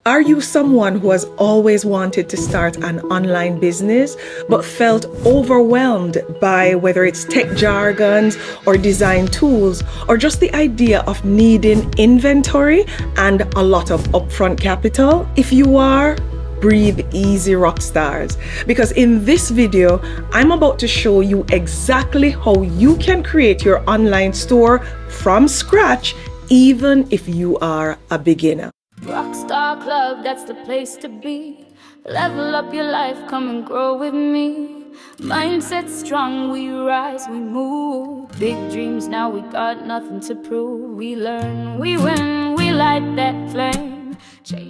Are you someone who has always wanted to start an online business but felt overwhelmed by whether it's tech jargons or design tools or just the idea of needing inventory and a lot of upfront capital? If you are, breathe easy, rock stars, because in this video I'm about to show you exactly how you can create your online store from scratch even if you are a beginner. Rockstar Club, that's the place to be. Level up your life, come and grow with me. Mindset strong, we rise, we move. Big dreams, now we got nothing to prove. We learn, we win, we light that flame.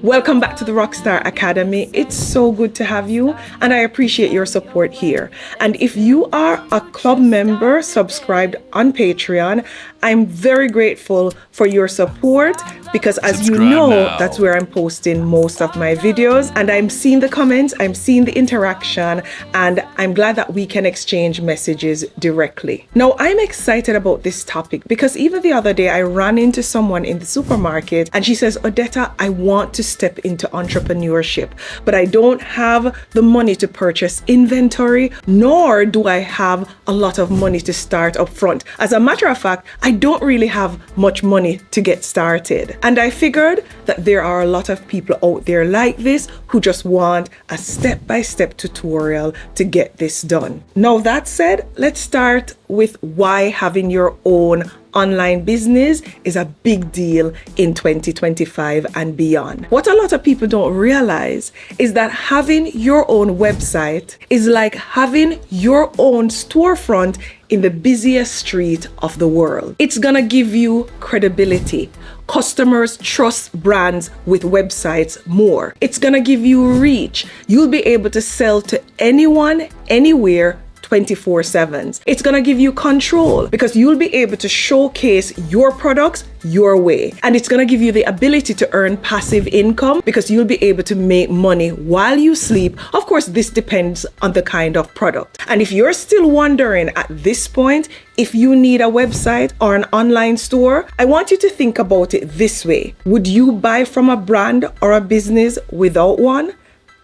Welcome back to the Rockstar Academy. It's so good to have you, and I appreciate your support here. And if you are a club member subscribed on Patreon, I'm very grateful for your support because, as you know, that's where I'm posting most of my videos, and I'm seeing the comments, I'm seeing the interaction, and I'm glad that we can exchange messages directly. Now, I'm excited about this topic because even the other day I ran into someone in the supermarket and she says, Odetta, I want to step into entrepreneurship, but I don't have the money to purchase inventory, nor do I have a lot of money to start up front. As a matter of fact, I don't really have much money to get started. And I figured that there are a lot of people out there like this who just want a step-by-step tutorial to get this done. Now, that said, let's start with why having your own online business is a big deal in 2025 and beyond. What a lot of people don't realize is that having your own website is like having your own storefront in the busiest street of the world. It's gonna give you credibility. Customers trust brands with websites more. It's gonna give you reach. You'll be able to sell to anyone, anywhere, 24/7. It's gonna give you control because you'll be able to showcase your products your way. And it's gonna give you the ability to earn passive income because you'll be able to make money while you sleep. Of course, this depends on the kind of product. And if you're still wondering at this point if you need a website or an online store, I want you to think about it this way. Would you buy from a brand or a business without one?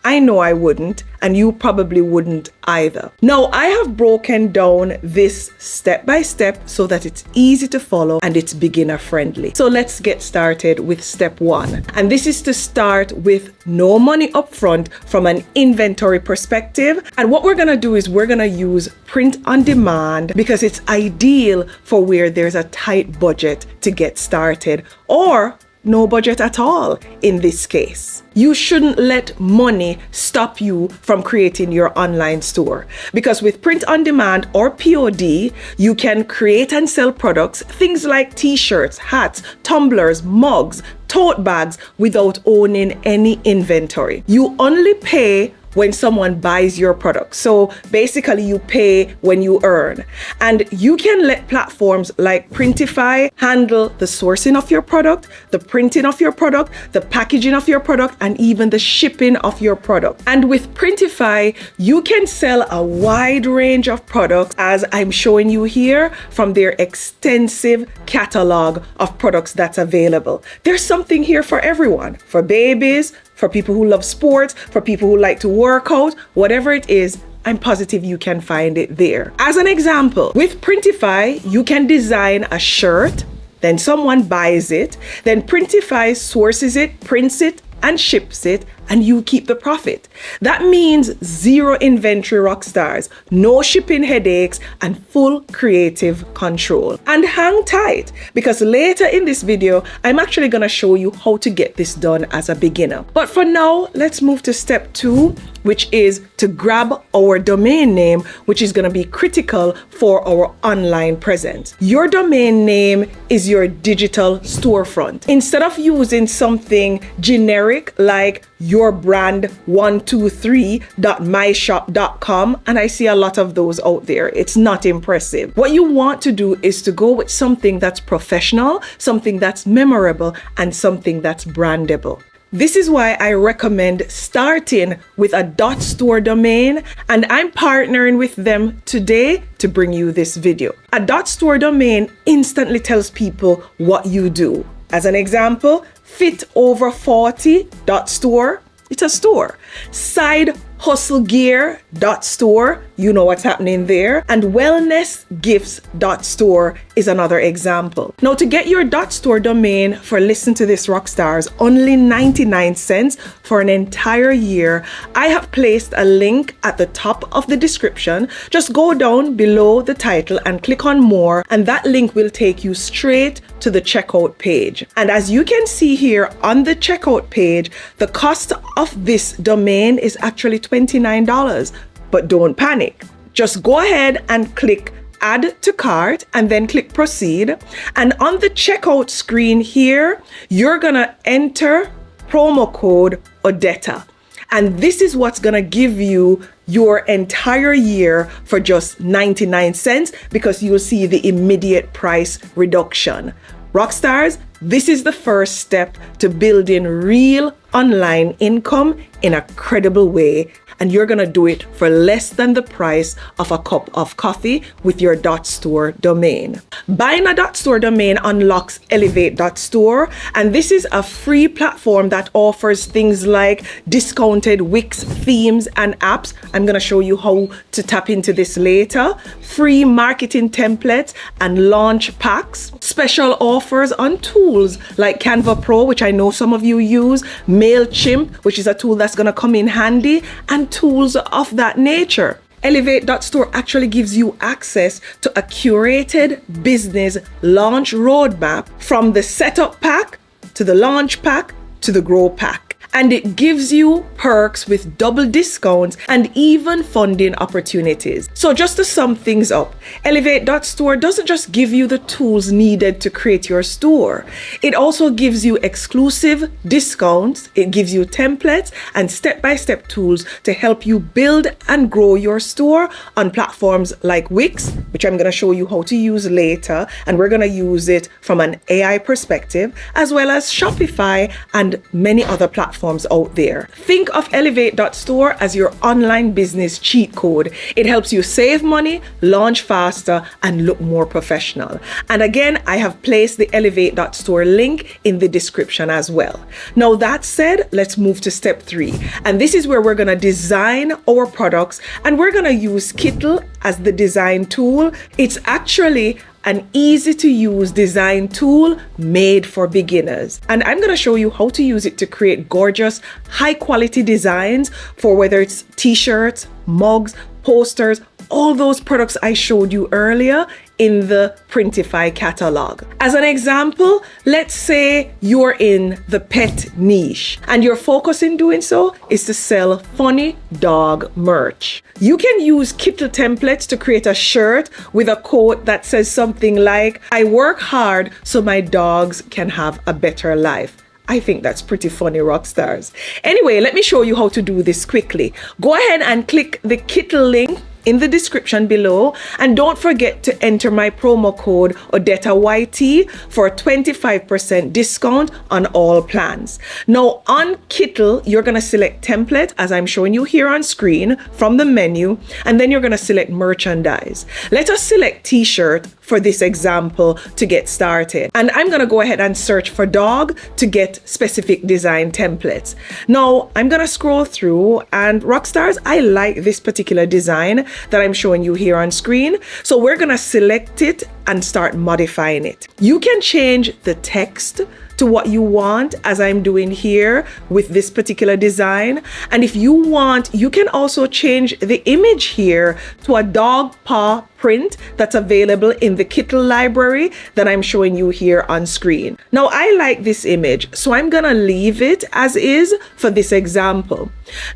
I know I wouldn't, and you probably wouldn't either. Now, I have broken down this step by step so that it's easy to follow and it's beginner friendly. So let's get started with step one. And this is to start with no money upfront from an inventory perspective. And what we're gonna do is we're gonna use print on demand because it's ideal for where there's a tight budget to get started, or no budget at all in this case. You shouldn't let money stop you from creating your online store, because with print on demand or POD, you can create and sell products, things like t-shirts, hats, tumblers, mugs, tote bags, without owning any inventory. You only pay when someone buys your product. So basically you pay when you earn. And you can let platforms like Printify handle the sourcing of your product, the printing of your product, the packaging of your product, and even the shipping of your product. And with Printify, you can sell a wide range of products, as I'm showing you here, from their extensive catalog of products that's available. There's something here for everyone, for babies, for people who love sports, for people who like to work out, whatever it is, I'm positive you can find it there. As an example, with Printify, you can design a shirt, then someone buys it, then Printify sources it, prints it, and ships it, and you keep the profit. That means zero inventory, rock stars, no shipping headaches, and full creative control. And hang tight, because later in this video, I'm actually gonna show you how to get this done as a beginner. But for now, let's move to step two, which is to grab our domain name, which is gonna be critical for our online presence. Your domain name is your digital storefront. Instead of using something generic like your brand 123.myshop.com, and I see a lot of those out there, it's not impressive. What you want to do is to go with something that's professional, something that's memorable, and something that's brandable. This is why I recommend starting with a .store domain, and I'm partnering with them today to bring you this video. A .store domain instantly tells people what you do. As an example, fitover40.store. It's a store. Sidehustlegear.store, you know what's happening there. And wellnessgifts.store is another example. Now, to get your .store domain for Listen to This Rockstars, only 99 cents for an entire year, I have placed a link at the top of the description. Just go down below the title and click on more, and that link will take you straight to the checkout page. And as you can see here on the checkout page, the cost of this domain is actually $29. But don't panic. Just go ahead and click add to cart and then click proceed. And on the checkout screen here, you're gonna enter promo code Odetta. And this is what's gonna give you your entire year for just 99 cents because you'll see the immediate price reduction. Rockstars, this is the first step to building real online income in a credible way. And you're gonna do it for less than the price of a cup of coffee with your .store domain. Buying a .store domain unlocks elevate.store, and this is a free platform that offers things like discounted Wix themes and apps. I'm gonna show you how to tap into this later. Free marketing templates and launch packs. Special offers on tools like Canva Pro, which I know some of you use, MailChimp, which is a tool that's gonna come in handy, and tools of that nature. Elevate.store actually gives you access to a curated business launch roadmap from the setup pack to the launch pack to the grow pack. And it gives you perks with double discounts and even funding opportunities. So just to sum things up, elevate.store doesn't just give you the tools needed to create your store. It also gives you exclusive discounts, it gives you templates and step-by-step tools to help you build and grow your store on platforms like Wix, which I'm gonna show you how to use later, and we're gonna use it from an AI perspective, as well as Shopify and many other platforms out there. Think of elevate.store as your online business cheat code. It helps you save money, launch faster, and look more professional. And again, I have placed the elevate.store link in the description as well. Now that said, let's move to step 3. And this is where we're gonna design our products, and we're gonna use Kittle as the design tool. It's actually an easy to use design tool made for beginners. And I'm gonna show you how to use it to create gorgeous, high quality designs for whether it's t-shirts, mugs, posters, all those products I showed you earlier in the Printify catalog. As an example, let's say you're in the pet niche and your focus in doing so is to sell funny dog merch. You can use Kittle templates to create a shirt with a quote that says something like, "I work hard so my dogs can have a better life." I think that's pretty funny, Rockstars. Anyway, let me show you how to do this quickly. Go ahead and click the Kittle link in the description below, and don't forget to enter my promo code OdettaYT for a 25% discount on all plans. Now on Kittle, you're gonna select template as I'm showing you here on screen from the menu, and then you're gonna select merchandise. Let us select t-shirt for this example to get started. And I'm gonna go ahead and search for dog to get specific design templates. Now I'm gonna scroll through, and Rockstars, I like this particular design that I'm showing you here on screen. So we're gonna select it and start modifying it. You can change the text to what you want, as I'm doing here with this particular design. And if you want, you can also change the image here to a dog paw print that's available in the Kittle library that I'm showing you here on screen. Now I like this image, so I'm gonna leave it as is for this example.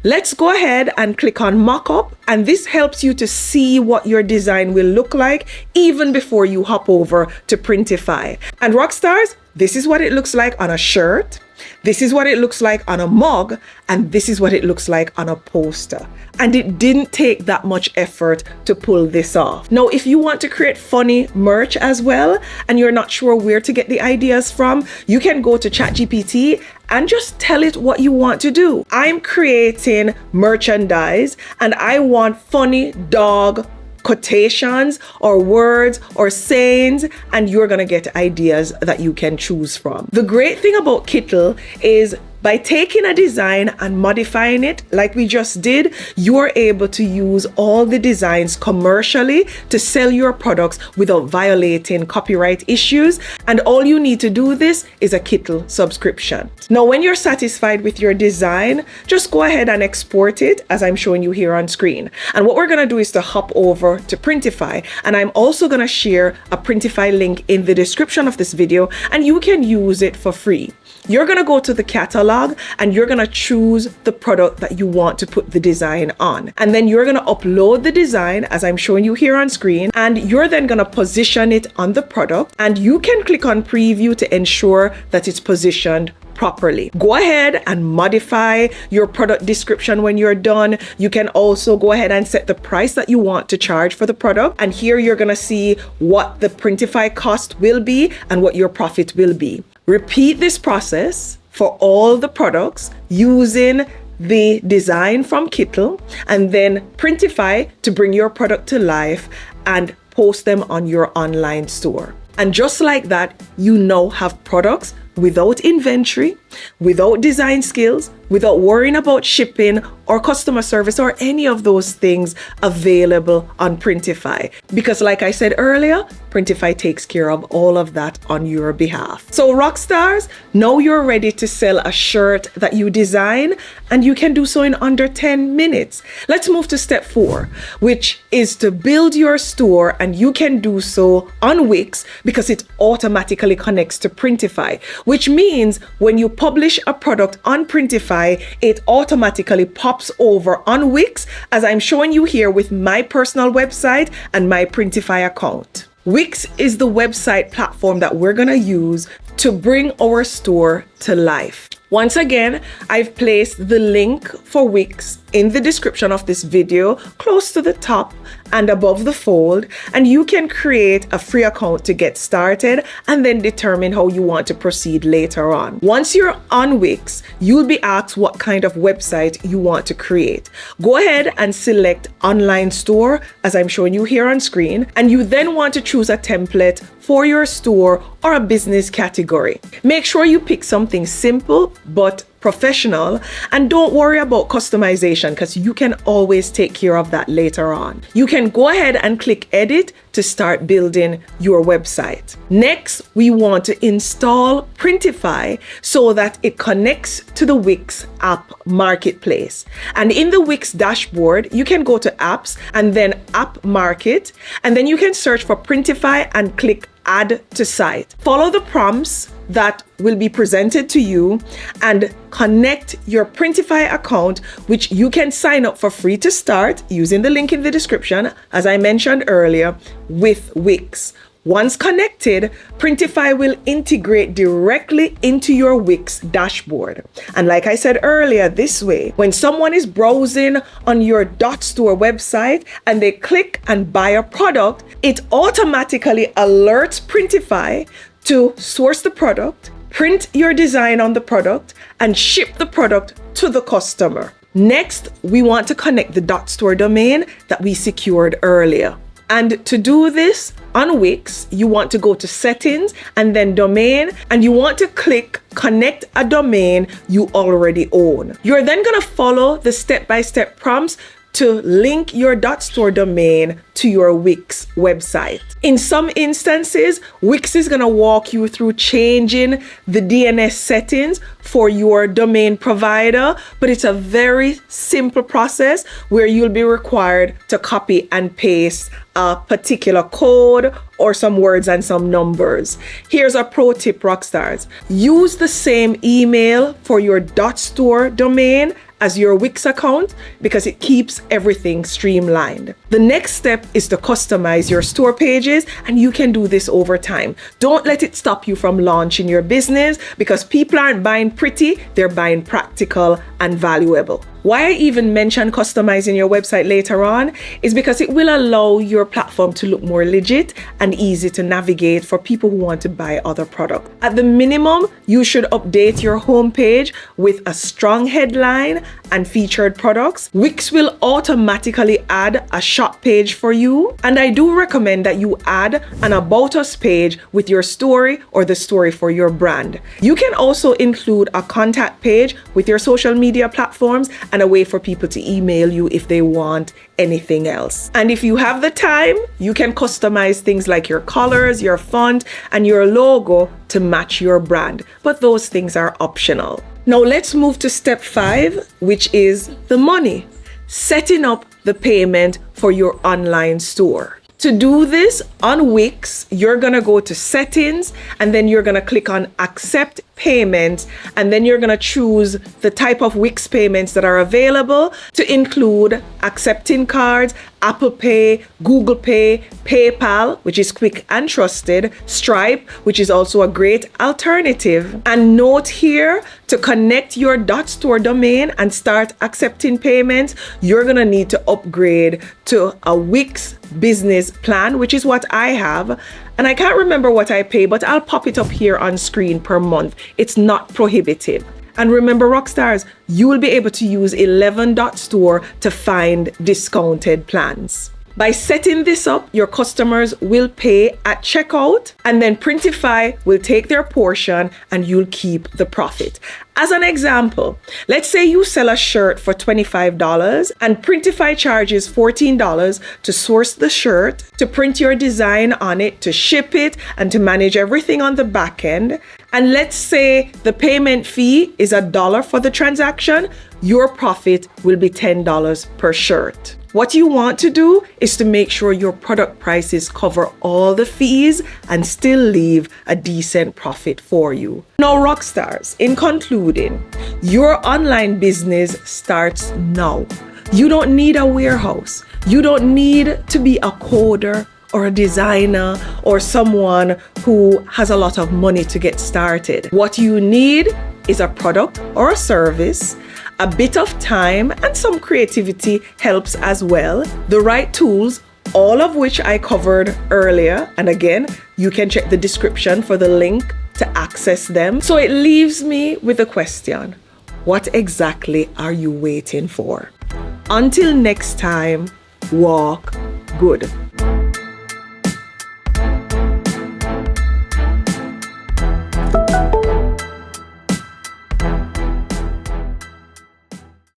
Let's go ahead and click on mockup, and this helps you to see what your design will look like even before you hop over to Printify. And Rockstars, this is what it looks like on a shirt, this is what it looks like on a mug, and this is what it looks like on a poster. And it didn't take that much effort to pull this off. Now, if you want to create funny merch as well, and you're not sure where to get the ideas from, you can go to ChatGPT and just tell it what you want to do. I'm creating merchandise, and I want funny dog quotations or words or sayings, and you're going to get ideas that you can choose from. The great thing about Kittle is by taking a design and modifying it like we just did, you're able to use all the designs commercially to sell your products without violating copyright issues. And all you need to do this is a Kittle subscription. Now, when you're satisfied with your design, just go ahead and export it as I'm showing you here on screen. And what we're going to do is to hop over to Printify. And I'm also going to share a Printify link in the description of this video, and you can use it for free. You're going to go to the catalog and you're going to choose the product that you want to put the design on. And then you're going to upload the design as I'm showing you here on screen. And you're then going to position it on the product. And you can click on preview to ensure that it's positioned properly. Go ahead and modify your product description when you're done. You can also go ahead and set the price that you want to charge for the product. And here you're going to see what the Printify cost will be and what your profit will be. Repeat this process for all the products using the design from Kittle, and then Printify to bring your product to life and post them on your online store. And just like that, you now have products without inventory, without design skills, without worrying about shipping or customer service or any of those things available on Printify. Because like I said earlier, Printify takes care of all of that on your behalf. So Rockstars, now you're ready to sell a shirt that you design, and you can do so in under 10 minutes. Let's move to step 4, which is to build your store, and you can do so on Wix because it automatically connects to Printify, which means when you publish a product on Printify, it automatically pops over on Wix, as I'm showing you here with my personal website and my Printify account. Wix is the website platform that we're going to use to bring our store to life. Once again, I've placed the link for Wix in the description of this video, close to the top and above the fold, and you can create a free account to get started and then determine how you want to proceed later on. Once you're on Wix, you'll be asked what kind of website you want to create. Go ahead and select online store as I'm showing you here on screen, and you then want to choose a template for your store or a business category. Make sure you pick something simple but professional, and don't worry about customization because you can always take care of that later on. You can go ahead and click edit to start building your website. Next, we want to install Printify so that it connects to the Wix app marketplace. And in the Wix dashboard, you can go to apps and then app market, and then you can search for Printify and click add to site. Follow the prompts that will be presented to you and connect your Printify account, which you can sign up for free to start using the link in the description, as I mentioned earlier, with Wix. Once connected, Printify will integrate directly into your Wix dashboard. And like I said earlier, this way, when someone is browsing on your .store website and they click and buy a product, it automatically alerts Printify to source the product, print your design on the product, and ship the product to the customer. Next, we want to connect the .store domain that we secured earlier. And to do this on Wix, you want to go to settings and then domain, and you want to click connect a domain you already own. You're then going to follow the step-by-step prompts to link your .store domain to your Wix website. In some instances, Wix is going to walk you through changing the DNS settings for your domain provider, but it's a very simple process where you'll be required to copy and paste a particular code or some words and some numbers. Here's a pro tip, Rockstars. Use the same email for your .store domain as your Wix account because it keeps everything streamlined. The next step is to customize your store pages, and you can do this over time. Don't let it stop you from launching your business because people aren't buying pretty, they're buying practical and valuable. Why I even mention customizing your website later on is because it will allow your platform to look more legit and easy to navigate for people who want to buy other products. At the minimum, you should update your homepage with a strong headline and featured products. Wix will automatically add a shop page for you, and I do recommend that you add an About Us page with your story or the story for your brand. You can also include a contact page with your social media platforms and a way for people to email you if they want anything else. And if you have the time, you can customize things like your colors, your font, and your logo to match your brand. But those things are optional. Now let's move to step 5, which is the money. Setting up the payment for your online store. To do this on Wix, you're gonna go to settings and then you're gonna click on accept payments, and then you're gonna choose the type of Wix payments that are available to include accepting cards, Apple Pay, Google Pay, PayPal, which is quick and trusted, Stripe, which is also a great alternative. And note here, to connect your .store domain and start accepting payments, you're gonna need to upgrade to a Wix business plan, which is what I have. And I can't remember what I pay, but I'll pop it up here on screen per month. It's not prohibitive. And remember, Rockstars, you will be able to use elevate.store to find discounted plans. By setting this up, your customers will pay at checkout, and then Printify will take their portion and you'll keep the profit. As an example, let's say you sell a shirt for $25 and Printify charges $14 to source the shirt, to print your design on it, to ship it, and to manage everything on the back end. And let's say the payment fee is $1 for the transaction, your profit will be $10 per shirt. What you want to do is to make sure your product prices cover all the fees and still leave a decent profit for you. Now, Rockstars, in concluding, your online business starts now. You don't need a warehouse. You don't need to be a coder or a designer or someone who has a lot of money to get started. What you need is a product or a service. A bit of time and some creativity helps as well. The right tools, all of which I covered earlier. And again, you can check the description for the link to access them. So it leaves me with a question. What exactly are you waiting for? Until next time, walk good.